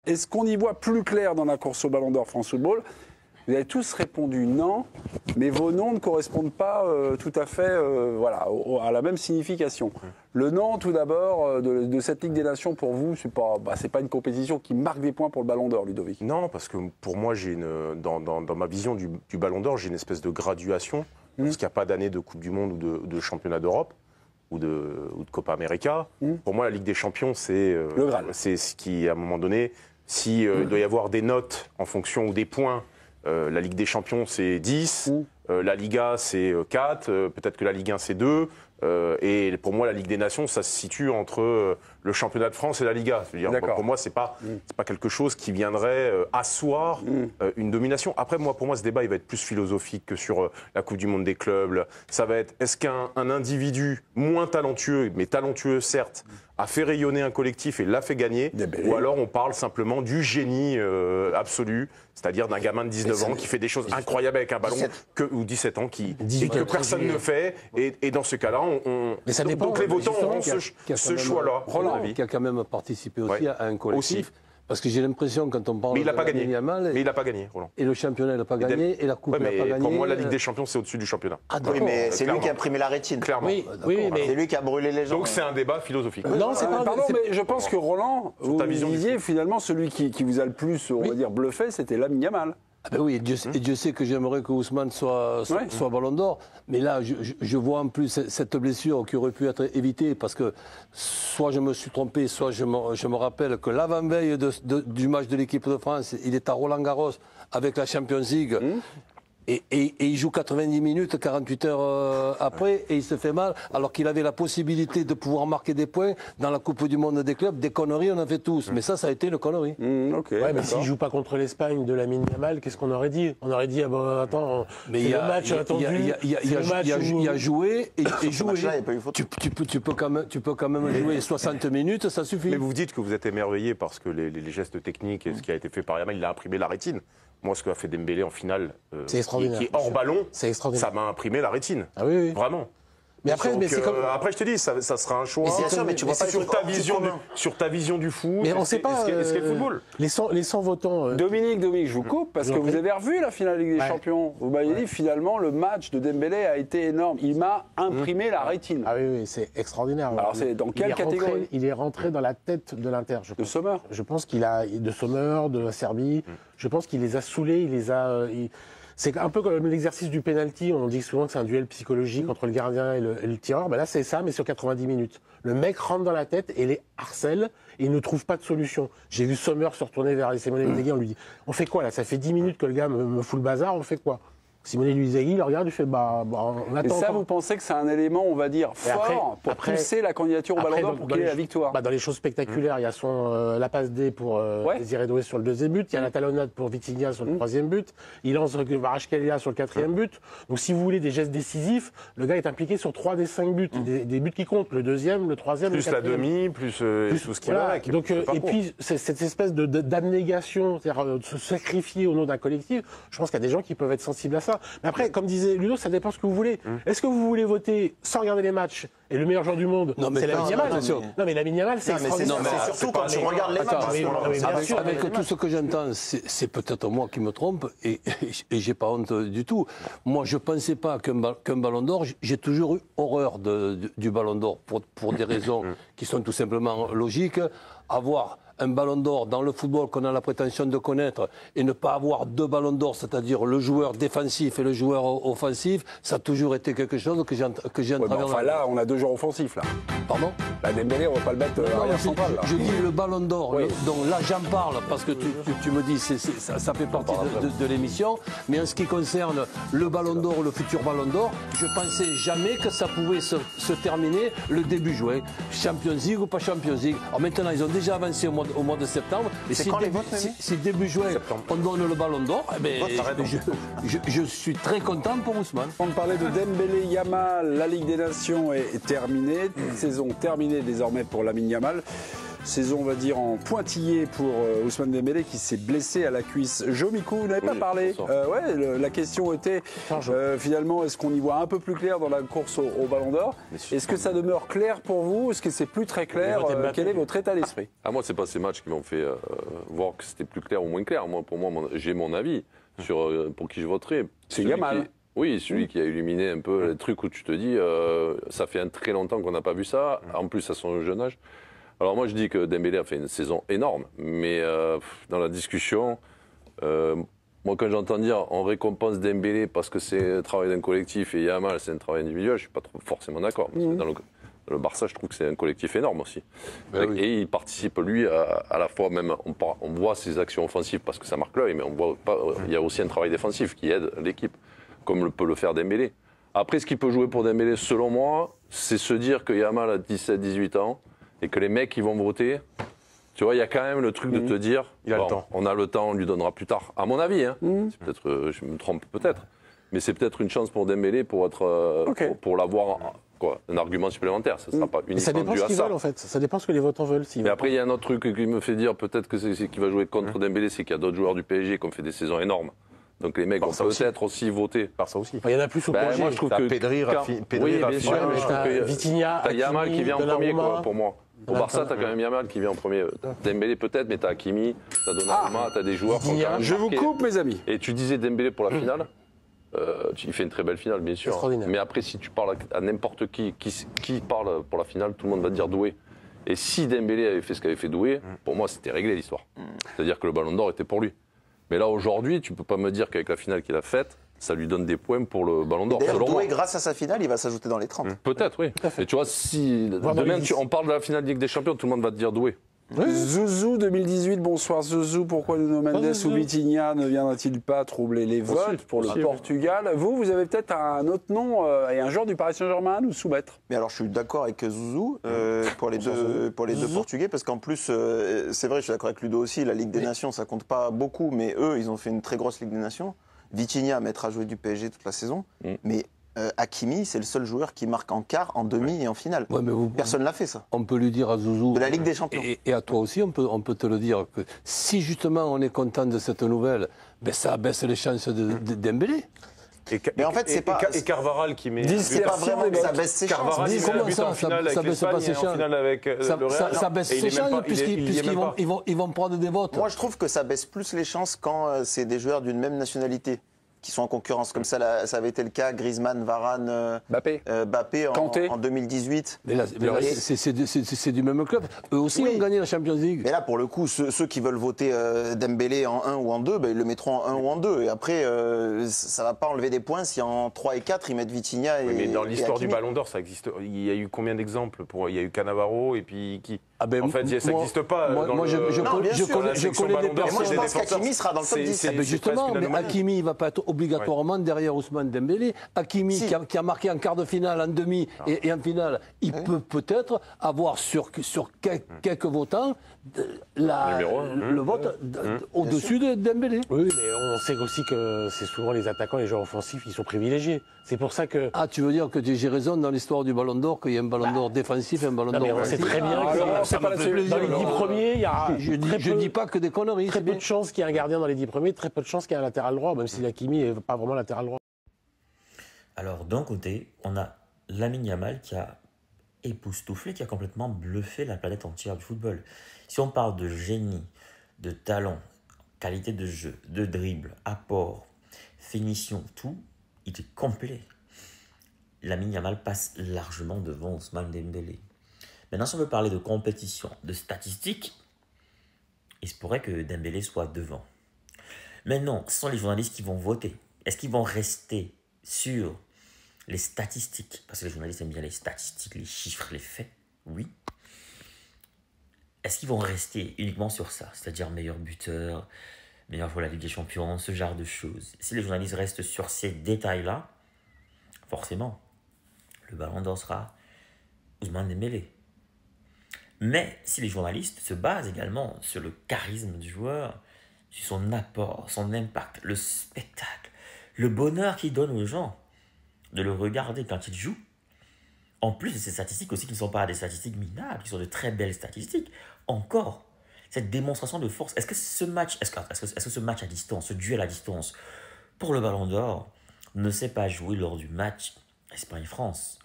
Est-ce qu'on y voit plus clair dans la course au Ballon d'Or France Football? Vous avez tous répondu non, mais vos noms ne correspondent pas tout à fait voilà, à la même signification. Le non, tout d'abord, de cette Ligue des Nations, pour vous, c'est pas une compétition qui marque des points pour le Ballon d'Or, Ludovic. Non, parce que pour moi, dans ma vision du Ballon d'Or, j'ai une espèce de graduation. Parce qu'il n'y a pas d'année de Coupe du Monde ou de Championnat d'Europe ou de Copa América. Pour moi, la Ligue des Champions, c'est ce qui, à un moment donné, s'il doit y avoir des notes en fonction ou des points, la Ligue des Champions, c'est 10, la Liga, c'est 4, peut-être que la Ligue 1, c'est 2. Et pour moi, la Ligue des Nations, ça se situe entre le championnat de France et la Liga. Pour moi, c'est pas quelque chose qui viendrait asseoir une domination. Après, pour moi, ce débat, il va être plus philosophique que sur la Coupe du Monde des clubs. Ça va être, est-ce qu'un individu moins talentueux, mais talentueux certes, a fait rayonner un collectif et l'a fait gagner, ou alors on parle simplement du génie absolu, c'est-à-dire d'un gamin de 19 ans qui fait des choses incroyables avec un ballon, ou 17 ans, que personne ne fait. Et dans ce cas-là, donc les votants auront ce choix-là. Roland, qui a quand même participé aussi à un collectif. Parce que j'ai l'impression, quand on parle mais il n'a pas gagné. Yamal, mais il n'a pas gagné, Roland. Et le championnat, il n'a pas gagné, et la Coupe, il n'a pas gagné. Pour moi, la Ligue des Champions, c'est au-dessus du championnat. Ah, oui, mais c'est lui qui a imprimé la rétine. Clairement. Oui, mais c'est lui qui a brûlé les gens. Donc c'est un débat philosophique. Non, c'est pas. Pardon, mais je pense que Roland, vous disiez finalement celui qui vous a le plus, on va dire, bluffé, c'était Lamine Yamal. Ah ben oui, et Dieu sait que j'aimerais que Ousmane soit Ballon d'Or. Mais là, je vois en plus cette blessure qui aurait pu être évitée parce que soit je me suis trompé, soit je me rappelle que l'avant-veille du match de l'équipe de France, il est à Roland-Garros avec la Champions League. Et il joue 90 minutes, 48 heures après, et il se fait mal, alors qu'il avait la possibilité de pouvoir marquer des points dans la Coupe du Monde des clubs. Des conneries, on en fait tous. Mais ça a été une connerie. Ouais, mais s'il ne joue pas contre l'Espagne de Lamine Yamal, qu'est-ce qu'on aurait dit? On aurait dit, ah ben attends, mais le match attendu. Il a joué et joué. Tu peux quand même jouer 60 minutes, ça suffit. Mais vous dites que vous êtes émerveillé parce que les gestes techniques et ce qui a été fait par Yamal, il a imprimé la rétine. Moi, ce qu'a fait Dembélé en finale, qui est hors ballon, ça m'a imprimé la rétine. Ah oui, oui. Vraiment. Mais après, après, je te dis, ça sera un choix. Mais sûr, mais tu vois pas sur ta vision du foot. Mais on ne sait pas. Est-ce qu'il y a le football? Les 100 votants. Dominique, je vous coupe parce que vous avez revu la finale Ligue des Champions. Vous m'avez dit finalement le match de Dembélé a été énorme. Il m'a imprimé la rétine. Ah oui, c'est extraordinaire. Alors c'est dans quelle catégorie? Il est rentré dans la tête de l'Inter. De Sommer. Je pense qu'il a de Sommer, de la Serbie. Je pense qu'il les a saoulés. C'est un peu comme l'exercice du penalty. On dit souvent que c'est un duel psychologique entre le gardien et le tireur. Ben là, c'est ça, mais sur 90 minutes. Le mec rentre dans la tête et les harcèle et il ne trouve pas de solution. J'ai vu Sommer se retourner vers Simone Inzaghi. On lui dit, on fait quoi là? Ça fait 10 minutes que le gars me fout le bazar. On fait quoi? Simone Inzaghi, il regarde, il fait on attend. Et ça, vous pensez que c'est un élément, on va dire, fort pour pousser la candidature au Ballon d'Or pour qu'il ait la victoire? Dans les choses spectaculaires, il y a la passe D pour Désiré Doué sur le deuxième but, il y a la talonnade pour Vitinha sur le troisième but, il lance Kvaratskhelia sur le quatrième but. Donc si vous voulez des gestes décisifs, le gars est impliqué sur 3 des 5 buts, des buts qui comptent, le deuxième, le troisième, plus le quatrième. Plus la demi, plus tout ce qui va avec. Donc, et puis cette espèce d'abnégation, c'est-à-dire de se sacrifier au nom d'un collectif, je pense qu'il y a des gens qui peuvent être sensibles à ça. Mais après, comme disait Ludo, ça dépend ce que vous voulez. Est-ce que vous voulez voter sans regarder les matchs et le meilleur joueur du monde, c'est Lamine Yamal? Non, mais Lamine Yamal, c'est extraordinaire. C'est surtout quand tu regardes les matchs. Avec tout ce que j'entends, c'est peut-être moi qui me trompe et j'ai pas honte du tout. Moi, je pensais pas qu'un Ballon d'Or, j'ai toujours eu horreur du Ballon d'Or pour des raisons qui sont tout simplement logiques. Avoir un Ballon d'Or dans le football qu'on a la prétention de connaître et ne pas avoir 2 Ballons d'Or, c'est-à-dire le joueur défensif et le joueur offensif, ça a toujours été quelque chose que j'ai en travers. Enfin là, on a 2 joueurs offensifs là. Pardon? Dembélé, on va pas le mettre arrière central. Je dis le Ballon d'Or. Oui. Donc là, j'en parle parce que tu me dis ça fait partie de l'émission. Mais en ce qui concerne le Ballon d'Or, le futur Ballon d'Or, je pensais jamais que ça pouvait se terminer le début juin. Champions League ou pas Champions League. Alors maintenant, ils ont déjà avancé au mois de septembre. Et si début juin, on donne le Ballon d'Or, je suis très content pour Ousmane. On parlait de Dembélé, Yamal, la Ligue des Nations est terminée. Saison terminée désormais pour Lamine Yamal. Saison, on va dire, en pointillé pour Ousmane Dembélé qui s'est blessé à la cuisse. Jo Mikou, vous n'avez pas parlé. La question était finalement, est-ce qu'on y voit un peu plus clair dans la course au Ballon d'Or? Est-ce que ça demeure clair pour vous? Est-ce que c'est plus très clair? Quel est votre état d'esprit? Moi, c'est pas ces matchs qui m'ont fait voir que c'était plus clair ou moins clair. Pour moi, j'ai mon avis sur pour qui je voterai. C'est Yamal. Oui, celui qui a illuminé un peu les trucs où tu te dis, ça fait très longtemps qu'on n'a pas vu ça, en plus à son jeune âge. Alors moi je dis que Dembélé a fait une saison énorme, mais dans la discussion, moi quand j'entends dire on récompense Dembélé parce que c'est le travail d'un collectif et Yamal c'est un travail individuel, je ne suis pas forcément d'accord. Parce que dans le Barça, je trouve que c'est un collectif énorme aussi. Et il participe, lui, à la fois même, on voit ses actions offensives parce que ça marque l'œil, mais on voit pas, il y a aussi un travail défensif qui aide l'équipe, comme peut le faire Dembélé. Après, ce qui peut jouer pour Dembélé, selon moi, c'est se dire que Yamal a 17-18 ans et que les mecs qui vont voter, tu vois, il y a quand même le truc de te dire, il a le temps. On a le temps, on lui donnera plus tard. À mon avis, hein. C'est peut-être, je me trompe peut-être, mais c'est peut-être une chance pour Dembélé pour être, pour l'avoir. Un argument supplémentaire, ça ne sera pas uniquement ça dépend dû ce à qu'ils ça. veulent en fait, ça dépend ce que les votants veulent. Mais après, il y a un autre truc qui me fait dire peut-être que c'est qui va jouer contre Dembélé, c'est qu'il y a d'autres joueurs du PSG qui ont fait des saisons énormes. Donc les mecs vont peut-être aussi voter. Par ça aussi. Il y en a plus au PSG. Moi, je trouve que Pedri, oui, bien sûr, mais je trouve que Vitinha, t'as Yamal qui vient en premier, Donnarumma. pour moi. Au Barça, t'as quand même Yamal qui vient en premier. Dembélé peut-être, mais t'as Hakimi, t'as Donnarumma, t'as des joueurs qui ont quand même Je vous marqué. coupe, mes amis. Et tu disais Dembélé pour la finale. Il fait une très belle finale, bien sûr. Extraordinaire. Mais après, si tu parles à n'importe qui parle pour la finale, tout le monde va te dire Doué. Et si Dembélé avait fait ce qu'avait fait Doué, pour moi, c'était réglé l'histoire. C'est-à-dire que le Ballon d'Or était pour lui. Mais là, aujourd'hui, tu peux pas me dire qu'avec la finale qu'il a faite, ça lui donne des points pour le Ballon d'Or. D'ailleurs, Selon moi. Doué, grâce à sa finale, il va s'ajouter dans les 30. Peut-être, oui. Et tu vois, si Voir dans demain les 10. on parle de la finale de Ligue des Champions, tout le monde va te dire Doué. Zouzou 2018, bonsoir Zouzou, pourquoi Nuno Mendes ou Vitinha ne viendra-t-il pas troubler les votes pour le Portugal? Vous avez peut-être un autre nom et un joueur du Paris Saint-Germain à nous soumettre. Mais alors, je suis d'accord avec Zouzou pour les deux Portugais, parce qu'en plus, c'est vrai, je suis d'accord avec Ludo aussi, la Ligue des Nations, ça compte pas beaucoup, mais eux, ils ont fait une très grosse Ligue des Nations. Vitinha mettra jouer du PSG toute la saison, mais Hakimi, c'est le seul joueur qui marque en quart, en demi et en finale. Ouais, mais Personne l'a fait, ça. On peut lui dire à Zouzou. De la Ligue des Champions. Et à toi aussi, on peut te le dire que si justement on est content de cette nouvelle, ben ça abaisse les chances de Dembélé. Mais en fait, c'est pas. Et Carvaral qui met. C'est pas vraiment que ça baisse ses chances. Carvaral, il met un Comment but ça, en finale ça avec baisse pas l'Espagne ses et en chances. finale avec le Real. Ça baisse Et il ses est même chances pas- il est même puisqu'ils pas. vont prendre des votes. Moi, je trouve que ça baisse plus les chances quand c'est des joueurs d'une même nationalité qui sont en concurrence. Comme ça, ça avait été le cas, Griezmann, Varane, Mbappé Kanté. en 2018. Mais là, c'est du même club. Eux aussi Oui. ont gagné la Champions League. Mais là, pour le coup, ceux qui veulent voter Dembélé en 1 ou en 2, ils le mettront en 1 ou en 2. Et après, ça va pas enlever des points si en 3 et 4, ils mettent Vitinha et Oui, mais dans l'histoire du Hakimi. Ballon d'Or, ça existe. Il y a eu combien d'exemples Il y a eu Cannavaro et puis qui Ah ben, En fait, ça moi- n'existe pas. moi- dans moi, le- je Non, bien sûr. connais la section des Ballon d'Or, Et moi, je personnes. pense qu'Hakimi sera dans le top 10. C'est- Ben justement, presque une mais anomalie. Hakimi, il ne va pas être obligatoirement derrière Ousmane Dembélé. Hakimi, Si. qui a marqué en quart de finale, en demi et en finale, il peut peut-être avoir sur quelques votants Numéro un. le vote au-dessus de Dembélé. Oui, mais on sait aussi que c'est souvent les attaquants, les joueurs offensifs qui sont privilégiés. C'est pour ça que. Ah, tu veux dire que j'ai raison dans l'histoire du Ballon d'Or, qu'il y a un Ballon d'Or défensif et un Ballon Non, mais d'Or on sait offensif. très bien que alors, c'est pas là-dessus. dans les 10 premiers, il y a Je dis pas que des conneries. très c'est peu bien. de chances qu'il y ait un gardien dans les 10 premiers, très peu de chances qu'il y ait un latéral droit, même si Hakimi n'est pas vraiment latéral droit. Alors, d'un côté, on a Lamine Yamal qui a époustouflé, qui a complètement bluffé la planète entière du football. Si on parle de génie, de talent, qualité de jeu, de dribble, apport, finition, tout, il est complet. Lamine Yamal passe largement devant Ousmane Dembélé. Maintenant, si on veut parler de compétition, de statistiques, il se pourrait que Dembélé soit devant. Mais non, ce sont les journalistes qui vont voter. Est-ce qu'ils vont rester sur les statistiques? Parce que les journalistes aiment bien les statistiques, les chiffres, les faits. Oui. Est-ce qu'ils vont rester uniquement sur ça? C'est-à-dire meilleur buteur, meilleur pour la Ligue des Champions, ce genre de choses. Si les journalistes restent sur ces détails-là, forcément, le Ballon d'Or sera Ousmane Dembélé. Mais si les journalistes se basent également sur le charisme du joueur, sur son apport, son impact, le spectacle, le bonheur qu'il donne aux gens de le regarder quand il joue, en plus de ces statistiques aussi qui ne sont pas des statistiques minables, qui sont de très belles statistiques, encore cette démonstration de force. Est-ce que ce match, ce match à distance, ce duel à distance pour le Ballon d'Or ne s'est pas joué lors du match Espagne-France?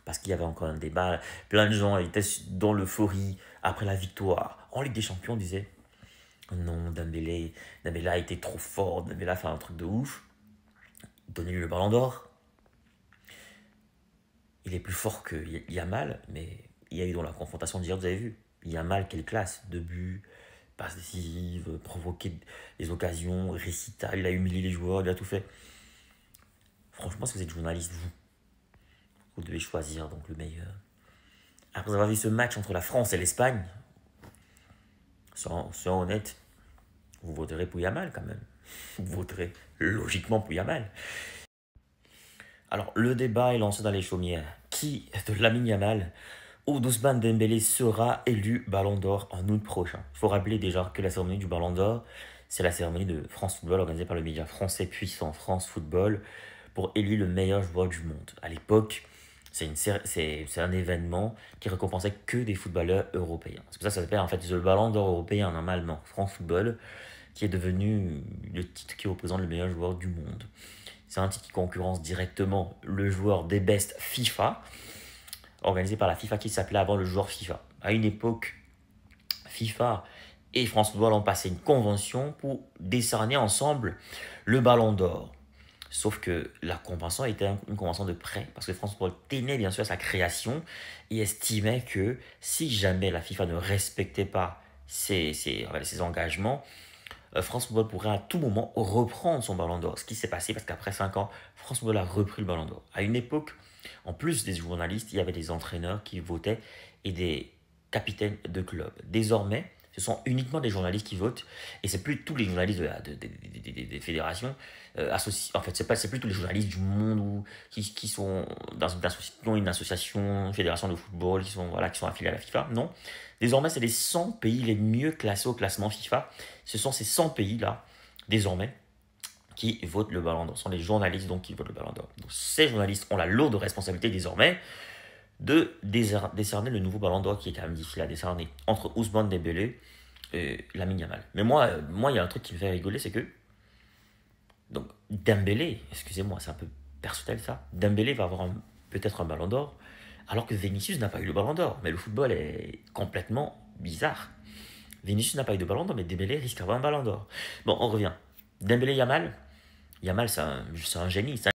Parce qu'il y avait encore un débat, plein de gens étaient dans l'euphorie après la victoire. En Ligue des Champions, on disait non, Dembélé a été trop fort, Dembélé a fait un truc de ouf. Donnez-lui le Ballon d'Or. Il est plus fort que Yamal, mais il y a eu dans la confrontation d'hier, vous avez vu. Yamal, quelle classe, 2 buts, passes décisives, provoquer des occasions, récital, il a humilié les joueurs, il a tout fait. Franchement, si vous êtes journaliste, vous devez choisir donc le meilleur. Après avoir vu ce match entre la France et l'Espagne, soyons honnêtes, vous voterez pour Yamal quand même. Vous voterez logiquement pour Yamal. Alors, le débat est lancé dans les chaumières. Qui de Lamine Yamal ou d'Ousmane Dembélé sera élu Ballon d'Or en août prochain? Il faut rappeler déjà que la cérémonie du Ballon d'Or, c'est la cérémonie de France Football organisée par le média français puissant France Football pour élire le meilleur joueur du monde. À l'époque, c'est un événement qui récompensait que des footballeurs européens. C'est pour ça que ça s'appelle en fait le Ballon d'Or européen normalement, France Football, qui est devenu le titre qui représente le meilleur joueur du monde. C'est un titre qui concurrence directement le joueur des best FIFA, organisé par la FIFA qui s'appelait avant le joueur FIFA. À une époque, FIFA et France Football ont passé une convention pour décerner ensemble le Ballon d'Or. Sauf que la convention était une convention de prêt, parce que France Football tenait bien sûr à sa création et estimait que si jamais la FIFA ne respectait pas ses engagements, France Football pourrait à tout moment reprendre son Ballon d'Or. Ce qui s'est passé parce qu'après 5 ans, France Football a repris le Ballon d'Or. À une époque, en plus des journalistes, il y avait des entraîneurs qui votaient et des capitaines de clubs. Désormais, ce sont uniquement des journalistes qui votent et c'est plus tous les journalistes des fédérations associées. En fait, c'est plus tous les journalistes du monde qui sont dans une association, une fédération de football, qui sont affiliés à la FIFA. Non. Désormais, c'est les 100 pays les mieux classés au classement FIFA. Ce sont ces 100 pays-là, désormais, qui votent le Ballon d'Or. Ce sont les journalistes donc qui votent le Ballon d'Or. Donc, ces journalistes ont la lourde responsabilité désormais de décerner le nouveau Ballon d'Or qui est quand même difficile à décerner entre Ousmane Dembélé et Lamine Yamal. Mais moi, il y a un truc qui me fait rigoler, c'est que donc Dembélé, excusez-moi, c'est un peu personnel ça, Dembélé va avoir peut-être un Ballon d'Or, alors que Vinicius n'a pas eu le Ballon d'Or. Mais le football est complètement bizarre. Vinicius n'a pas eu de Ballon d'Or, mais Dembélé risque d'avoir un Ballon d'Or. Bon, on revient. Dembélé-Yamal, c'est un génie.